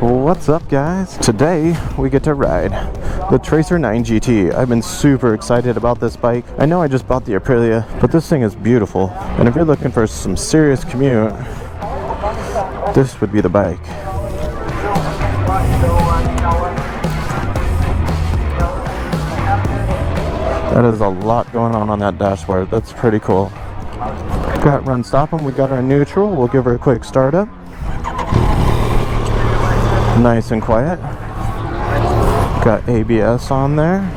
What's up, guys? Today we get to ride the Tracer 9 GT. I've been super excited about this bike. I know I just bought the Aprilia, but this thing is beautiful. And if you're looking for some serious commute, this would be the bike. That is a lot going on that dashboard. That's pretty cool. Got run stop 'em. We got our neutral. We'll give her a quick startup. Nice and quiet. Got ABS on there.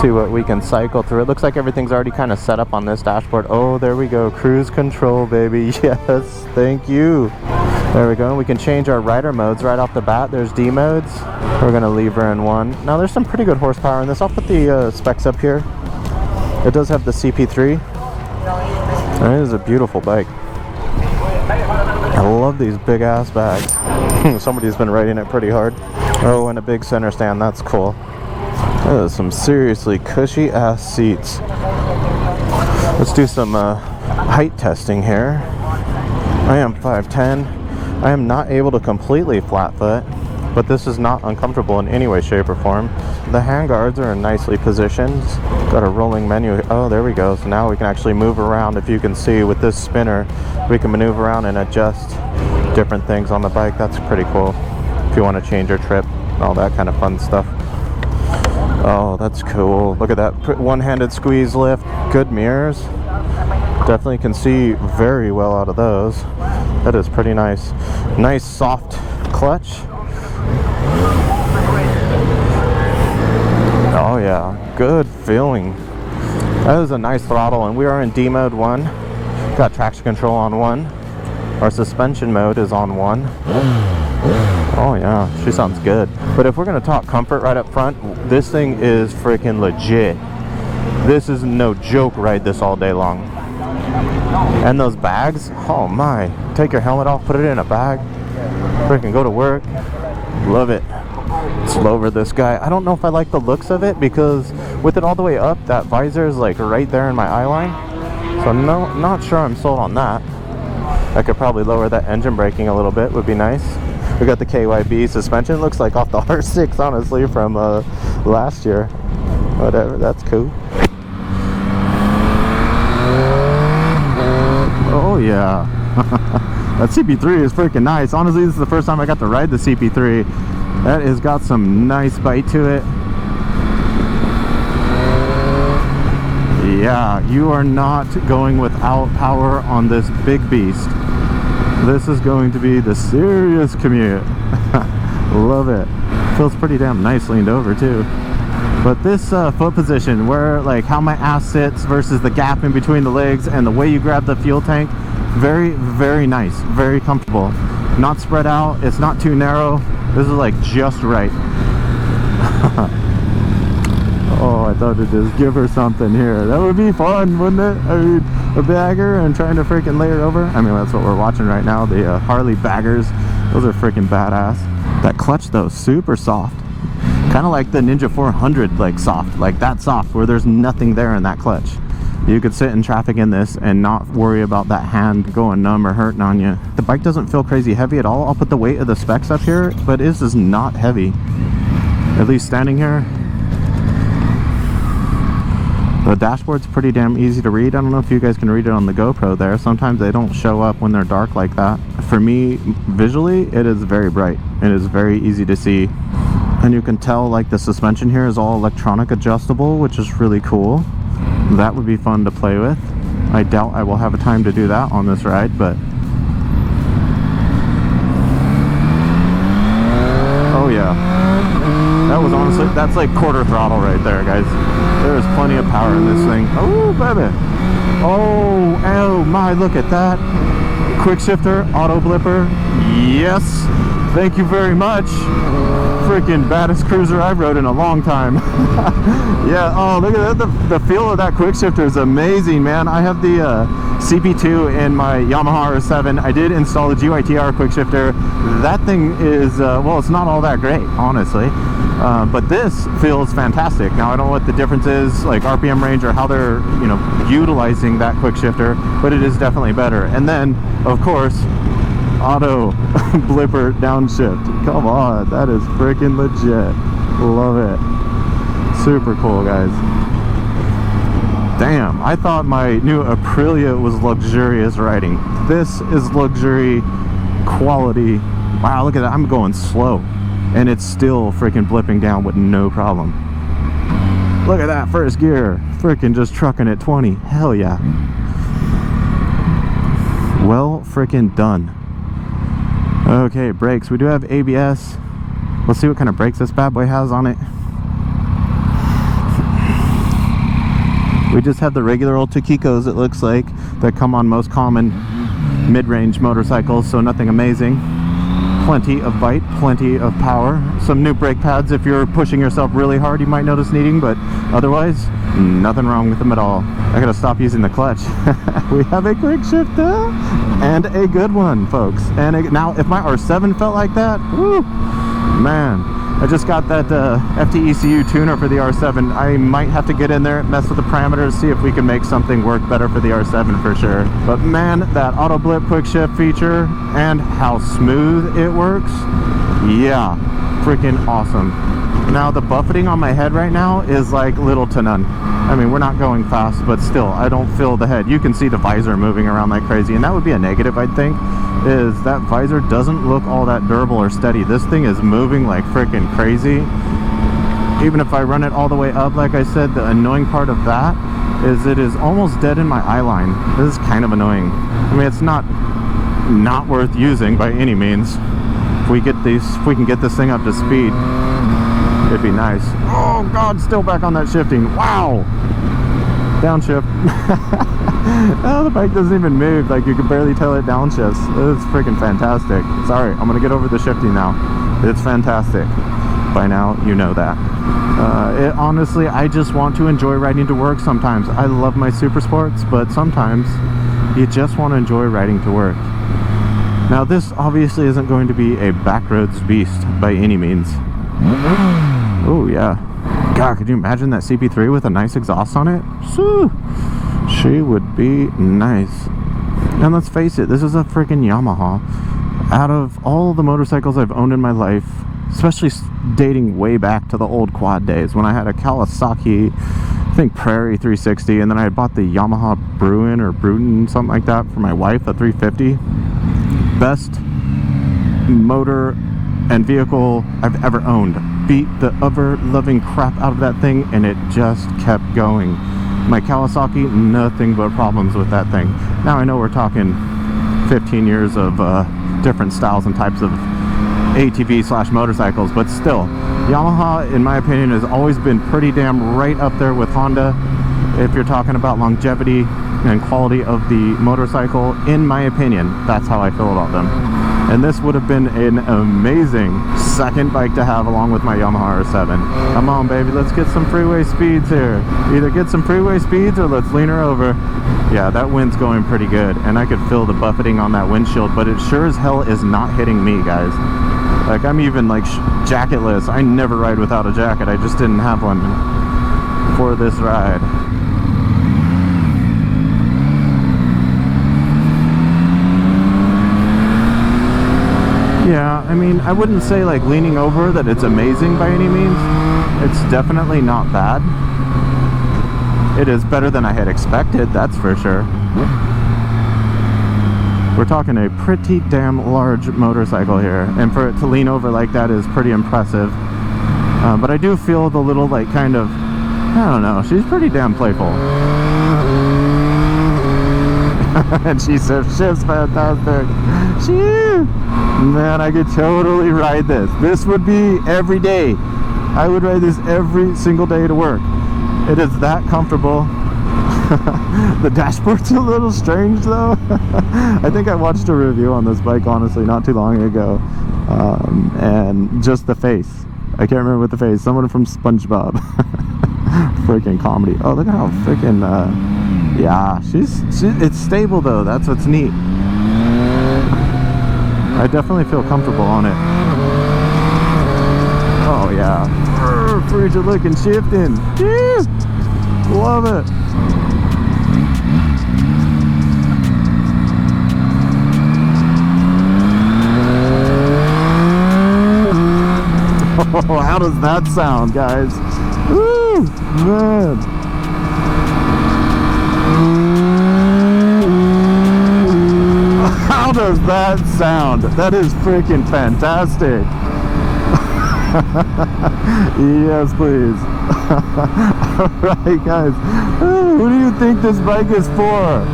See what we can cycle through. It looks like everything's already kind of set up on this dashboard. Oh, there we go. Cruise control, baby. Yes, thank you. There we go. We can change our rider modes right off the bat. There's D modes. We're going to leave her in 1. Now, there's some pretty good horsepower in this. I'll put the specs up here. It does have the CP3. And it is a beautiful bike. I love these big ass bags. Somebody's been riding it pretty hard. Oh, and a big center stand. That's cool. That is some seriously cushy ass seats. Let's do some height testing here. I am 5'10". I am not able to completely flat foot, but this is not uncomfortable in any way, shape, or form. The handguards are nicely positioned. Got a rolling menu. Oh, there we go. So now we can actually move around. If you can see with this spinner, we can maneuver around and adjust different things on the bike. That's pretty cool. If you want to change your trip, all that kind of fun stuff. Oh, that's cool. Look at that one-handed squeeze lift. Good mirrors. Definitely can see very well out of those. That is pretty nice. Nice soft clutch. Oh yeah, good feeling. That is a nice throttle, and we are in D mode 1. Got traction control on 1. Our suspension mode is on 1. Oh yeah, she sounds good. But if we're gonna talk comfort right up front, this thing is freaking legit. This is no joke. Ride this all day long. And those bags, oh my. Take your helmet off, put it in a bag. Freaking go to work. Love it. Let's lower this guy. I don't know if I like the looks of it because with it all the way up, that visor is like right there in my eye line. So not sure I'm sold on that. I could probably lower that engine braking a little bit, would be nice. We got the KYB suspension. Looks like off the R6, honestly, from last year. Whatever, that's cool. Oh yeah. That CP3 is freaking nice. Honestly, this is the first time I got to ride the CP3. That has got some nice bite to it. Yeah, you are not going without power on this big beast. This is going to be the serious commute. Love it. Feels pretty damn nice leaned over too. But this foot position, where like how my ass sits versus the gap in between the legs and the way you grab the fuel tank, very, very nice, very comfortable. Not spread out, it's not too narrow. This is like just right. Oh, I thought to just give her something here. That would be fun, wouldn't it? I mean, a bagger and trying to freaking lay her over. I mean, that's what we're watching right now, the Harley baggers. Those are freaking badass. That clutch though, super soft. Kind of like the Ninja 400, like soft, like that soft, where there's nothing there in that clutch. You could sit in traffic in this and not worry about that hand going numb or hurting on you. The bike doesn't feel crazy heavy at all. I'll put the weight of the specs up here, but this is not heavy. At least standing here. The dashboard's pretty damn easy to read. I don't know if you guys can read it on the GoPro there. Sometimes they don't show up when they're dark like that. For me, visually, it is very bright. It is very easy to see. And you can tell like the suspension here is all electronic adjustable, which is really cool. That would be fun to play with. I doubt I will have a time to do that on this ride, but oh yeah, that was honestly, that's like quarter throttle right there, guys. There is plenty of power in this thing. Oh baby, oh my, look at that. Quick shifter, auto blipper, yes, thank you very much. Freaking baddest cruiser I've rode in a long time. Yeah, oh look at that, the feel of that quick shifter is amazing, man. I have the CP2 in my Yamaha R7. I did install the GYTR quick shifter. That thing is well, it's not all that great, honestly, but this feels fantastic. Now I don't know what the difference is, like RPM range or how they're, you know, utilizing that quick shifter, but it is definitely better. And then of course auto blipper downshift. Come on, that is freaking legit. Love it. Super cool, guys. Damn, I thought my new Aprilia was luxurious riding. This is luxury quality. Wow, look at that. I'm going slow and it's still freaking blipping down with no problem. Look at that first gear. Freaking just trucking at 20. Hell yeah. Well freaking done. Okay, brakes. We do have ABS. Let's see what kind of brakes this bad boy has on it. We just have the regular old Takikos, it looks like, that come on most common mid-range motorcycles, so nothing amazing. Plenty of bite, plenty of power. Some new brake pads if you're pushing yourself really hard you might notice needing, but otherwise, nothing wrong with them at all. I gotta stop using the clutch. We have a quick shifter, and a good one, folks. And now, if my R7 felt like that, woo, man. I just got that FTECU tuner for the R7. I might have to get in there, mess with the parameters, see if we can make something work better for the R7 for sure. But man, that auto blip quick shift feature and how smooth it works, yeah, freaking awesome. Now the buffeting on my head right now is like little to none. I mean, we're not going fast, but still, I don't feel the head. You can see the visor moving around like crazy, and that would be a negative, I'd think, is that visor doesn't look all that durable or steady. This thing is moving like freaking crazy. Even if I run it all the way up, like I said, the annoying part of that is it is almost dead in my eye line. This is kind of annoying. I mean, it's not worth using by any means. If we can get this thing up to speed, it'd be nice. Oh god, still back on that shifting. Wow. Downshift. Oh, the bike doesn't even move. Like, you can barely tell it downshifts. It's freaking fantastic. Sorry, I'm gonna get over the shifting now. It's fantastic. By now, you know that. Honestly, I just want to enjoy riding to work sometimes. I love my super sports, but sometimes you just want to enjoy riding to work. Now, this obviously isn't going to be a backroads beast by any means. Oh yeah. God, could you imagine that CP3 with a nice exhaust on it? Whew. She would be nice. And let's face it, this is a freaking Yamaha. Out of all the motorcycles I've owned in my life, especially dating way back to the old quad days when I had a Kawasaki, I think Prairie 360, and then I had bought the Yamaha Bruin, something like that, for my wife, the 350. Best motor and vehicle I've ever owned. Beat the ever-loving crap out of that thing, and it just kept going. My Kawasaki, nothing but problems with that thing. Now I know we're talking 15 years of different styles and types of ATV / motorcycles, but still, Yamaha, in my opinion, has always been pretty damn right up there with Honda if you're talking about longevity and quality of the motorcycle. In my opinion, that's how I feel about them. And this would have been an amazing second bike to have along with my Yamaha R7. Come on, baby, let's get some freeway speeds here. Either get some freeway speeds or let's lean her over. Yeah, that wind's going pretty good, and I could feel the buffeting on that windshield, but it sure as hell is not hitting me, guys. Like, I'm even like jacketless. I never ride without a jacket. I just didn't have one for this ride. Yeah, I mean, I wouldn't say like leaning over that it's amazing by any means. It's definitely not bad. It is better than I had expected, that's for sure. We're talking a pretty damn large motorcycle here, and for it to lean over like that is pretty impressive. But I do feel the little like kind of, I don't know, she's pretty damn playful. And she shifts fantastic. Man, I could totally ride this. This would be every day. I would ride this every single day to work. It is that comfortable. The dashboard's a little strange though. I think I watched a review on this bike, honestly, not too long ago. And just the face. I can't remember what the face. Someone from SpongeBob. Freaking comedy. Oh, look at how freaking... yeah, it's stable though. That's what's neat. I definitely feel comfortable on it. Oh yeah. Frigid looking shifting. Yeah. Love it. Oh, how does that sound, guys? Woo, man. How does that sound? That is freaking fantastic. Yes, please. Alright, guys. Who do you think this bike is for?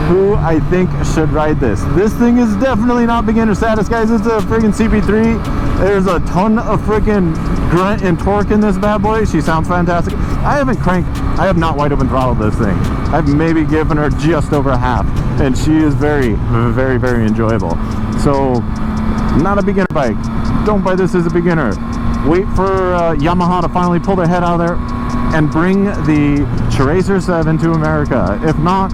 Who I think should ride this? This thing is definitely not beginner status, guys. It's a freaking CP3. There's a ton of freaking grunt and torque in this bad boy. She sounds fantastic. I have not wide open throttled this thing. I've maybe given her just over half, and she is very, very, very enjoyable. So, not a beginner bike. Don't buy this as a beginner. Wait for Yamaha to finally pull their head out of there and bring the Tracer 7 to America. If not,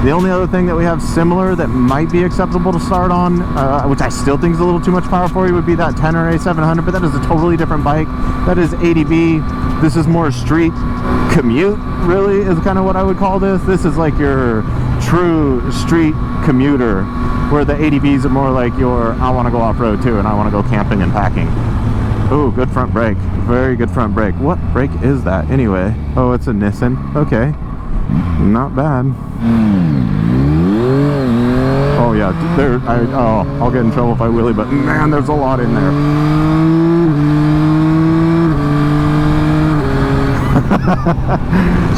the only other thing that we have similar that might be acceptable to start on, which I still think is a little too much power for you, would be that Tenor A700, but that is a totally different bike. That is ADB. This is more street commute, really, is kind of what I would call this. This is like your true street commuter, where the ADBs are more like your, I want to go off-road too, and I want to go camping and packing. Oh, good front brake. Very good front brake. What brake is that anyway? Oh, it's a Nissan. Okay. Not bad. Oh yeah, there. I'll get in trouble if I wheelie, but man, there's a lot in there.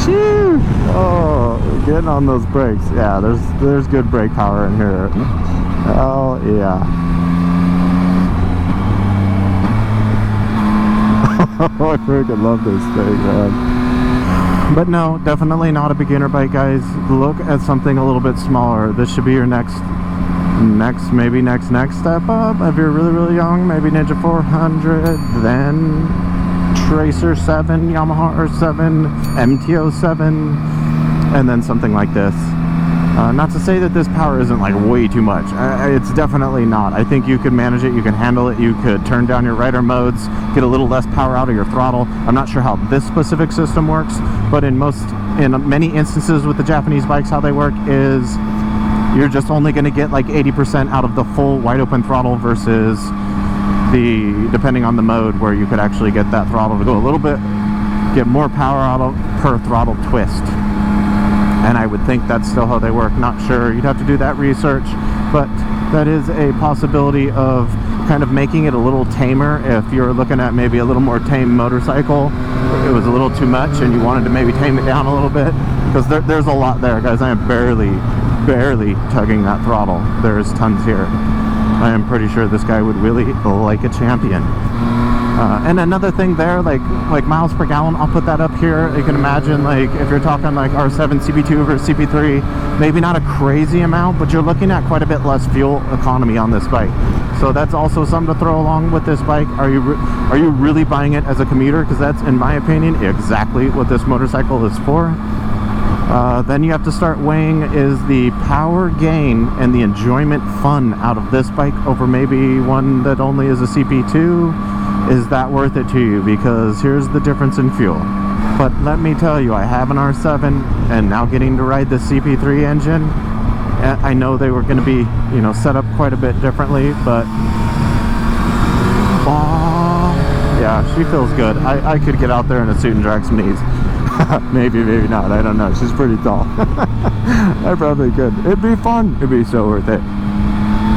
Shoo! Oh, getting on those brakes. Yeah, there's good brake power in here. Oh yeah. Oh, I freaking love this thing, man. But no, definitely not a beginner bike, guys. Look at something a little bit smaller. This should be your next step up. If you're really, really young, maybe Ninja 400, then Tracer 7, Yamaha R7, MTO 7, and then something like this. Not to say that this power isn't like way too much. It's definitely not. I think you could manage it, you can handle it, you could turn down your rider modes, get a little less power out of your throttle. I'm not sure how this specific system works, but in many instances with the Japanese bikes, how they work is you're just only going to get like 80% out of the full wide open throttle versus depending on the mode, where you could actually get that throttle to go a little bit, get more power out of per throttle twist. And I would think that's still how they work. Not sure. You'd have to do that research, but that is a possibility of kind of making it a little tamer. If you're looking at maybe a little more tame motorcycle, it was a little too much and you wanted to maybe tame it down a little bit, because there's a lot there, guys. I am barely tugging that throttle. There's tons here. I am pretty sure this guy would really like a champion. And another thing there, like miles per gallon, I'll put that up here. You can imagine, like, if you're talking like R7 CP2 versus CP3, maybe not a crazy amount, but you're looking at quite a bit less fuel economy on this bike. So that's also something to throw along with this bike. Are you really buying it as a commuter? Because that's, in my opinion, exactly what this motorcycle is for. Then you have to start weighing, is the power gain and the enjoyment fun out of this bike over maybe one that only is a CP2? Is that worth it to you? Because here's the difference in fuel. But let me tell you, I have an R7, and now getting to ride the CP3 engine, I know they were going to be, you know, set up quite a bit differently, but yeah, she feels good. I could get out there in a suit and drag some knees. maybe not, I don't know. She's pretty tall. I probably could. It'd be fun. It'd be so worth it.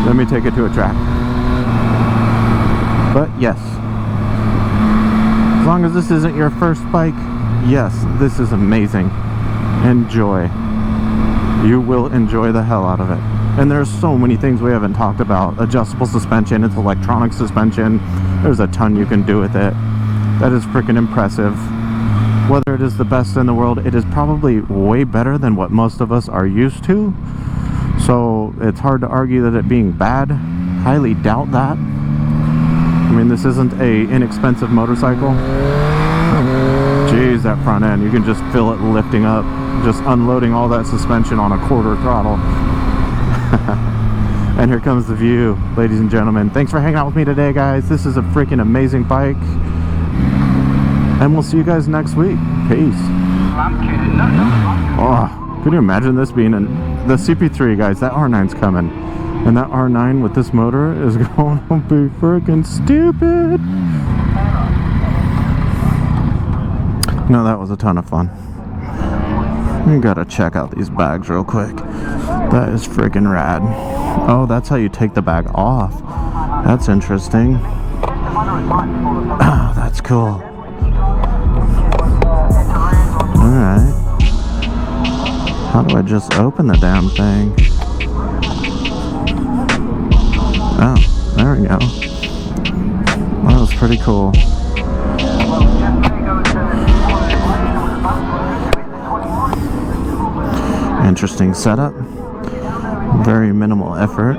Let me take it to a track. But yes, as long as this isn't your first bike, yes, this is amazing. Enjoy. You will enjoy the hell out of it. And there's so many things we haven't talked about. Adjustable suspension, it's electronic suspension. There's a ton you can do with it. That is freaking impressive. Whether it is the best in the world, it is probably way better than what most of us are used to. So it's hard to argue that it being bad. Highly doubt that. I mean, this isn't a inexpensive motorcycle. Jeez, that front end, you can just feel it lifting up, just unloading all that suspension on a quarter throttle. And here comes the view, ladies and gentlemen. Thanks for hanging out with me today, guys. This is a freaking amazing bike. And we'll see you guys next week. Peace. Oh, can you imagine this being the CP3, guys? That R9's coming. And that R9 with this motor is going to be freaking stupid. No, that was a ton of fun. We gotta check out these bags real quick. That is freaking rad. Oh, that's how you take the bag off. That's interesting. Oh, that's cool. Alright. How do I just open the damn thing? Oh, there we go. That was pretty cool. Interesting setup. Very minimal effort.